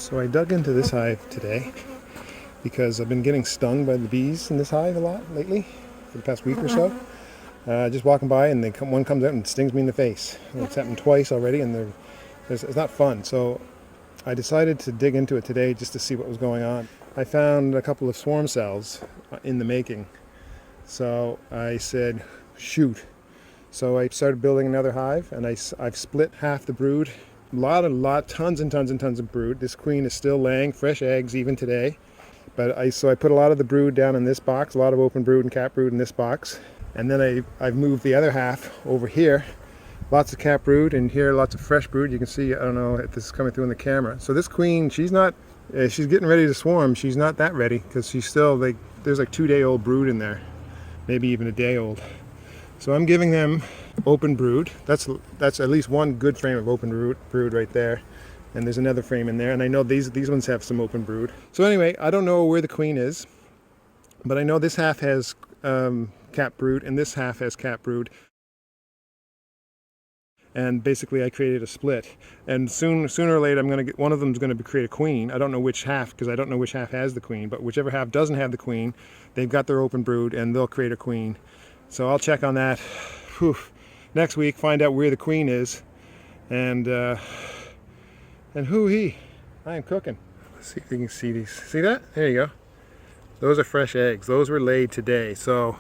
So I dug into this hive today because I've been getting stung by the bees in this hive a lot lately for the past week or so. Just walking by and one comes out and stings me in the face. And it's happened twice already and it's not fun. So I decided to dig into it today just to see what was going on. I found a couple of swarm cells in the making. So I said, shoot. So I started building another hive and I've split half the brood. Tons and tons of brood. This queen is still laying fresh eggs even today. But so I put a lot of the brood down in this box, a lot of open brood and cap brood in this box. And then I've moved the other half over here. Lots of cap brood, and here lots of fresh brood. You can see, I don't know if this is coming through in the camera. So this queen, she's getting ready to swarm. She's not that ready because she's still there's like 2-day-old brood in there, maybe even a day old. So I'm giving them open brood. That's at least one good frame of open brood right there. And there's another frame in there. And I know these ones have some open brood. So anyway, I don't know where the queen is, but I know this half has cap brood and this half has cap brood. And basically I created a split. And sooner or later I'm going to get, one of them is going to create a queen. I don't know which half, because I don't know which half has the queen, but whichever half doesn't have the queen, they've got their open brood and they'll create a queen. So I'll check on that next week, find out where the queen is, and hoo-hee, I am cooking. Let's see if you can see these. See that? There you go. Those are fresh eggs. Those were laid today. So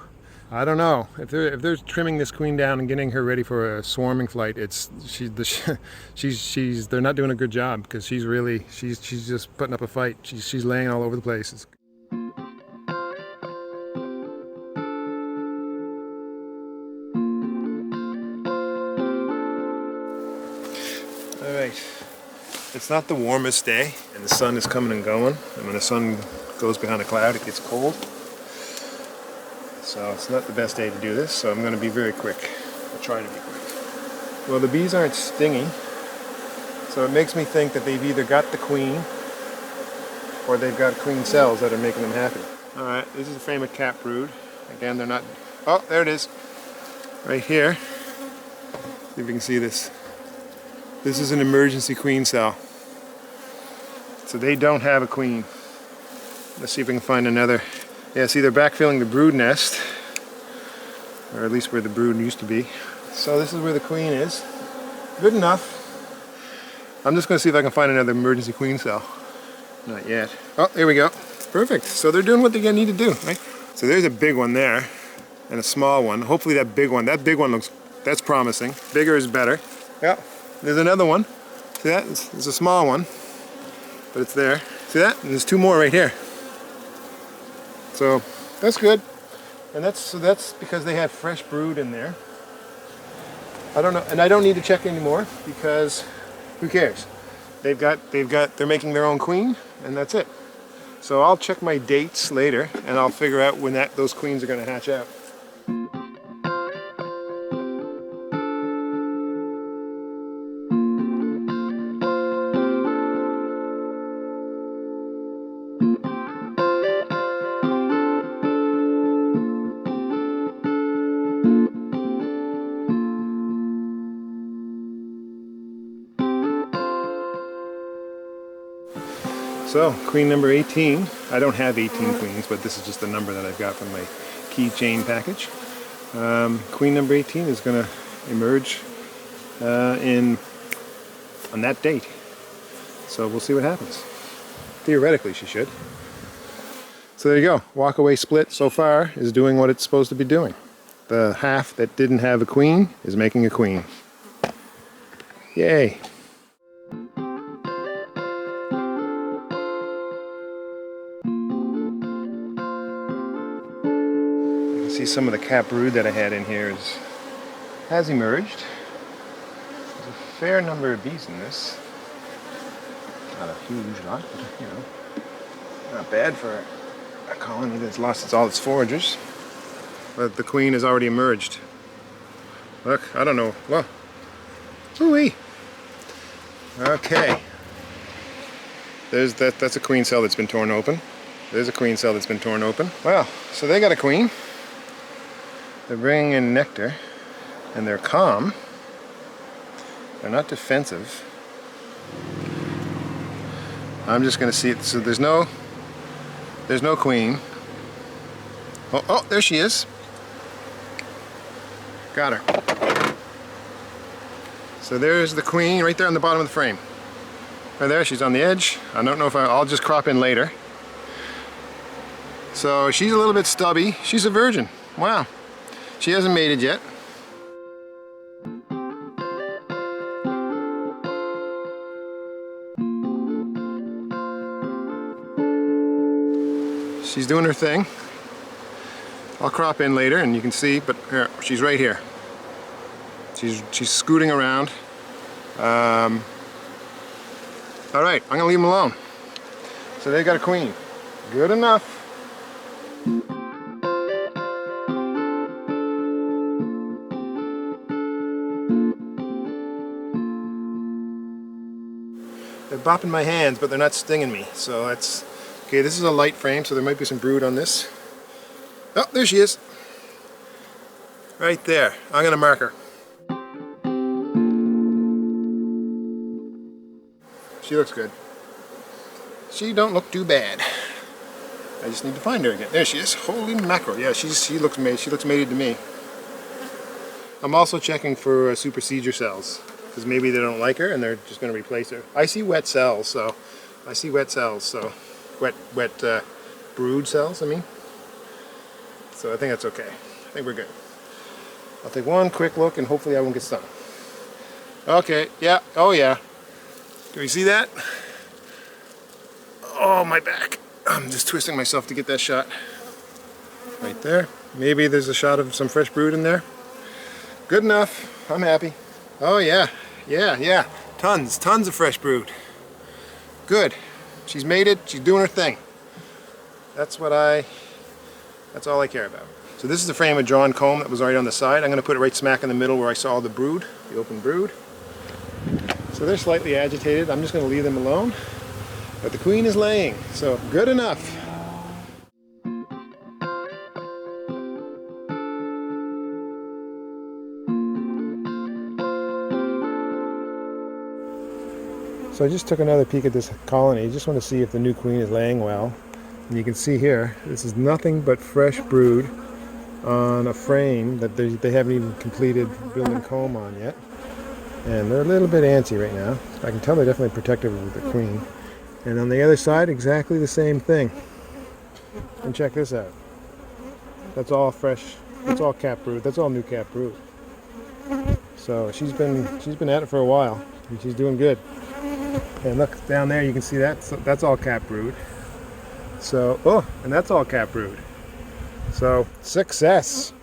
I don't know if they're trimming this queen down and getting her ready for a swarming flight. They're not doing a good job because she's just putting up a fight. She's laying all over the place. Alright, it's not the warmest day and the sun is coming and going, and when the sun goes behind a cloud it gets cold, so it's not the best day to do this, so I'm going to be very quick. I'll try to be quick. Well, the bees aren't stinging, so it makes me think that they've either got the queen or they've got queen cells that are making them happy. Alright, this is a frame of cap brood. Again, they're not... Oh, there it is. Right here. See if you can see this. This is an emergency queen cell. So they don't have a queen. Let's see if we can find another. Yeah, see, they're backfilling the brood nest, or at least where the brood used to be. So this is where the queen is. Good enough. I'm just going to see if I can find another emergency queen cell. Not yet. Oh, there we go. Perfect. So they're doing what they need to do, right? So there's a big one there, and a small one. Hopefully that big one that's promising. Bigger is better. Yeah. There's another one. See that? It's a small one, but it's there. See that? And there's 2 more right here. So that's good. And that's because they had fresh brood in there. I don't know, and I don't need to check anymore because who cares? They're making their own queen, and that's it. So I'll check my dates later, and I'll figure out when those queens are going to hatch out. So, queen number 18. I don't have 18 queens, but this is just the number that I've got from my keychain package. Queen number 18 is going to emerge on that date. So we'll see what happens. Theoretically, she should. So there you go. Walk-away split so far is doing what it's supposed to be doing. The half that didn't have a queen is making a queen. Yay! See, some of the cap brood that I had in here has emerged. There's a fair number of bees in this. Not a huge lot, but you know, not bad for a colony that's lost all its foragers. But the queen has already emerged. Look, I don't know. Well, ooh-wee. Okay. That's a queen cell that's been torn open. There's a queen cell that's been torn open. Well, so they got a queen. They're bringing in nectar, and they're calm. They're not defensive. I'm just going to see it. So there's no queen. Oh, there she is. Got her. So there's the queen right there on the bottom of the frame. Right there, she's on the edge. I don't know if I'll just crop in later. So she's a little bit stubby. She's a virgin. Wow. She hasn't mated yet. She's doing her thing. I'll crop in later and you can see, but here, she's right here. She's scooting around. All right, I'm gonna leave them alone. So they got a queen. Good enough. They're bopping my hands, but they're not stinging me. So that's okay. This is a light frame, so there might be some brood on this. Oh, there she is. Right there. I'm gonna mark her. She looks good. She don't look too bad. I just need to find her again. There she is. Holy mackerel. Yeah, she looks mated to me. I'm also checking for super seizure cells, because maybe they don't like her and they're just going to replace her. I see wet cells, so wet brood cells, I mean. So I think that's okay. I think we're good. I'll take one quick look and hopefully I won't get stung. Okay, yeah, oh yeah. Can you see that? Oh, my back. I'm just twisting myself to get that shot. Right there. Maybe there's a shot of some fresh brood in there. Good enough. I'm happy. Oh yeah. Yeah. Tons of fresh brood. Good. She's mated. She's doing her thing. That's all I care about. So this is the frame of drawn comb that was already on the side. I'm going to put it right smack in the middle where I saw the brood, the open brood. So they're slightly agitated. I'm just going to leave them alone. But the queen is laying, so good enough. So I just took another peek at this colony. Just want to see if the new queen is laying well. And you can see here, this is nothing but fresh brood on a frame that they haven't even completed building comb on yet. And they're a little bit antsy right now. I can tell they're definitely protective of the queen. And on the other side, exactly the same thing. And check this out. That's all fresh. That's all cap brood. That's all new cap brood. So she's been at it for a while, and she's doing good. And look down there, you can see that. So that's all cap brood. So and that's all cap brood. So success.